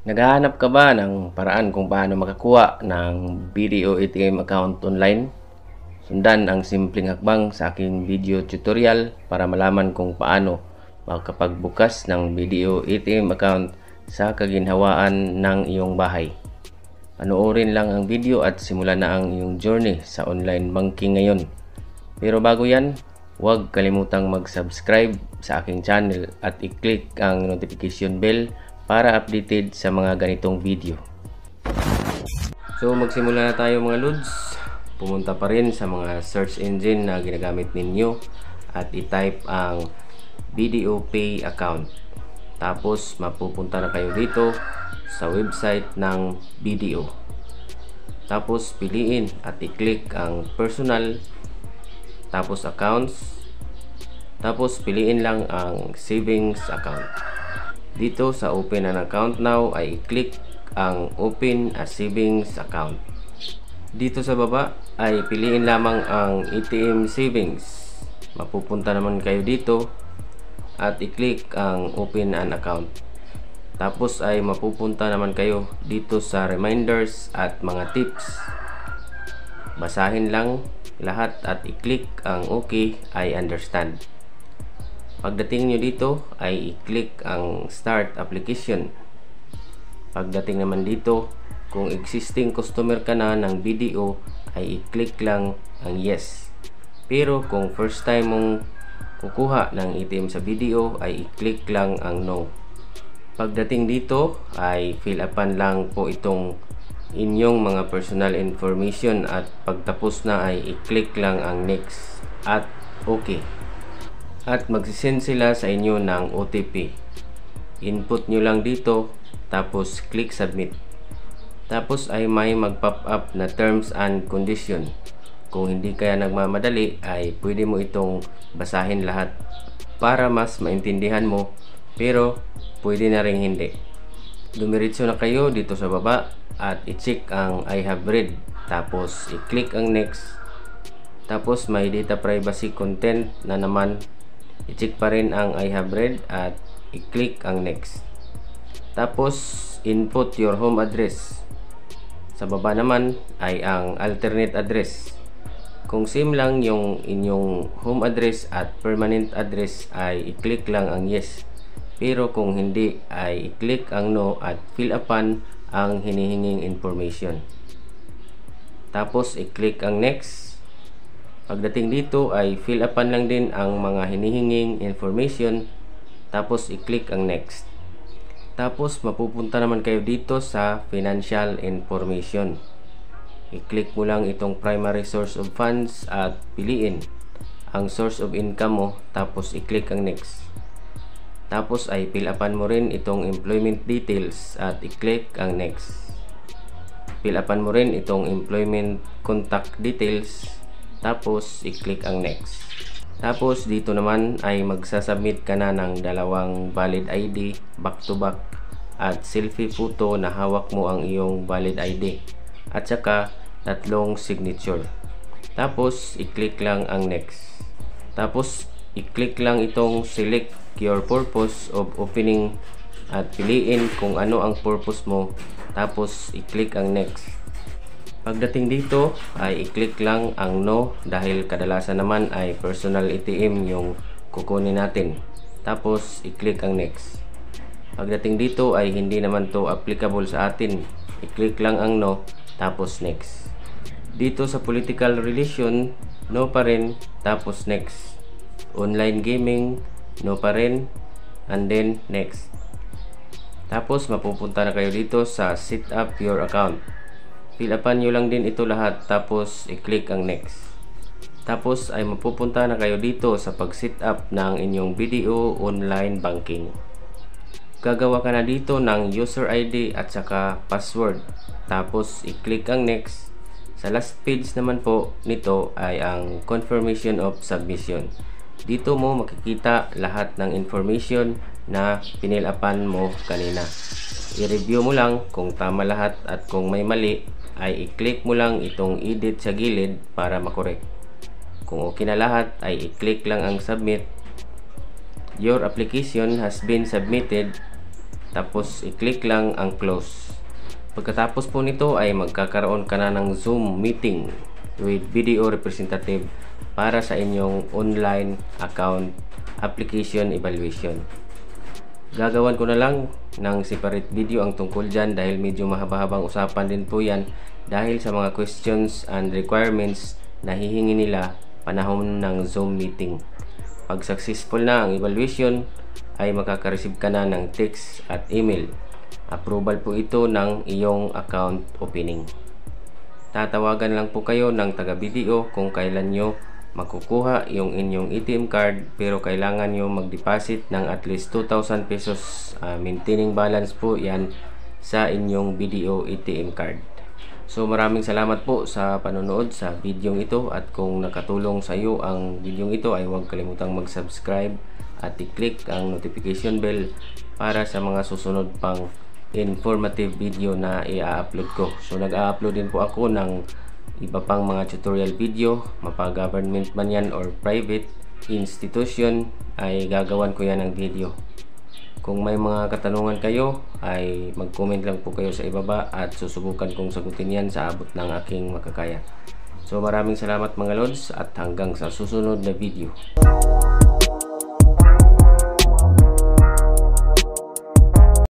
Naghahanap ka ba ng paraan kung paano makakuha ng BDO ATM account online? Sundan ang simpleng hakbang sa aking video tutorial para malaman kung paano makapagbukas ng BDO ATM account sa kaginhawaan ng iyong bahay. Panoorin lang ang video at simulan na ang iyong journey sa online banking ngayon. Pero bago yan, huwag kalimutang mag-subscribe sa aking channel at i-click ang notification bell para updated sa mga ganitong video. So magsimula na tayo mga lods. Pumunta pa rin sa mga search engine na ginagamit ninyo at i-type ang BDO Pay account. Tapos mapupunta na kayo dito sa website ng BDO. Tapos piliin at i-click ang personal, tapos accounts, tapos piliin lang ang savings account. Dito sa open an account now ay i-click ang open a savings account. Dito sa baba ay piliin lamang ang ATM savings. Mapupunta naman kayo dito at i-click ang open an account. Tapos ay mapupunta naman kayo dito sa reminders at mga tips. Basahin lang lahat at i-click ang okay, I understand. Pagdating nyo dito ay i-click ang start application. Pagdating naman dito, kung existing customer ka na ng BDO ay i-click lang ang yes. Pero kung first time mong kukuha ng ATM sa BDO ay i-click lang ang no. Pagdating dito ay fill upan lang po itong inyong mga personal information at pagtapos na ay i-click lang ang next at okay. At magsisend sila sa inyo ng OTP. Input nyo lang dito tapos click submit. Tapos ay may mag-pop up na terms and condition. Kung hindi kaya nagmamadali ay pwede mo itong basahin lahat para mas maintindihan mo, pero pwede na rin hindi. Dumiretso na kayo dito sa baba at i-check ang I have read, tapos i-click ang next. Tapos may data privacy content na naman, i-check pa rin ang I have read at i-click ang next. Tapos input your home address. Sa baba naman ay ang alternate address. Kung same lang yung inyong home address at permanent address ay i-click lang ang yes. Pero kung hindi ay i-click ang no at fill upan ang hinihinging information. Tapos i-click ang next. Pagdating dito ay fill upan lang din ang mga hinihinging information, tapos i-click ang next. Tapos mapupunta naman kayo dito sa financial information. I-click mo lang itong primary source of funds at piliin ang source of income mo, tapos i-click ang next. Tapos ay fill upan mo rin itong employment details at i-click ang next. Fill upan mo rin itong employment contact details, tapos i-click ang next. Tapos dito naman ay magsasubmit ka na ng dalawang valid ID back to back at selfie photo na hawak mo ang iyong valid ID at saka tatlong signature. Tapos i-click lang ang next. Tapos i-click lang itong select your purpose of opening at piliin kung ano ang purpose mo, tapos i-click ang next. Pagdating dito ay i-click lang ang no dahil kadalasan naman ay personal ATM yung kukunin natin. Tapos i-click ang next. Pagdating dito ay hindi naman to applicable sa atin. I-click lang ang no, tapos next. Dito sa political relation, no pa rin, tapos next. Online gaming, no pa rin, and then next. Tapos mapupunta na kayo dito sa set up your account. Fill upan nyo lang din ito lahat, tapos i-click ang next. Tapos ay mapupunta na kayo dito sa pag-set up ng inyong BDO online banking. Gagawa ka na dito ng user ID at saka password. Tapos i-click ang next. Sa last page naman po nito ay ang confirmation of submission. Dito mo makikita lahat ng information na pinil upan mo kanina. I-review mo lang kung tama lahat at kung may mali ay i-click mo lang itong edit sa gilid para makorek. Kung okay na lahat ay i-click lang ang submit. Your application has been submitted. tapos i-click lang ang close. Pagkatapos po nito ay magkakaroon ka na ng Zoom meeting with video representative para sa inyong online account application evaluation. Gagawan ko na lang ng separate video ang tungkol dyan dahil medyo mahaba-habang usapan din po yan dahil sa mga questions and requirements na hihingi nila panahon ng Zoom meeting. Pag successful na ang evaluation ay makaka-receive ka na ng text at email. Approval po ito ng iyong account opening. Tatawagan lang po kayo ng taga-BDO kung kailan nyo makukuha yung inyong ATM card, pero kailangan nyo mag-deposit ng at least 2,000 pesos maintaining balance po yan sa inyong BDO ATM card. So maraming salamat po sa panonood sa video ito, at kung nakatulong sa iyo ang video ito ay huwag kalimutang mag-subscribe at i-click ang notification bell para sa mga susunod pang informative video na i-upload ko. So nag-upload din po ako ng iba pang mga tutorial video, mapa-government man yan or private institution, ay gagawan ko yan ng video. Kung may mga katanungan kayo ay mag-comment lang po kayo sa ibaba at susubukan kong sagutin yan sa abot ng aking makakaya. So maraming salamat mga lods, at hanggang sa susunod na video.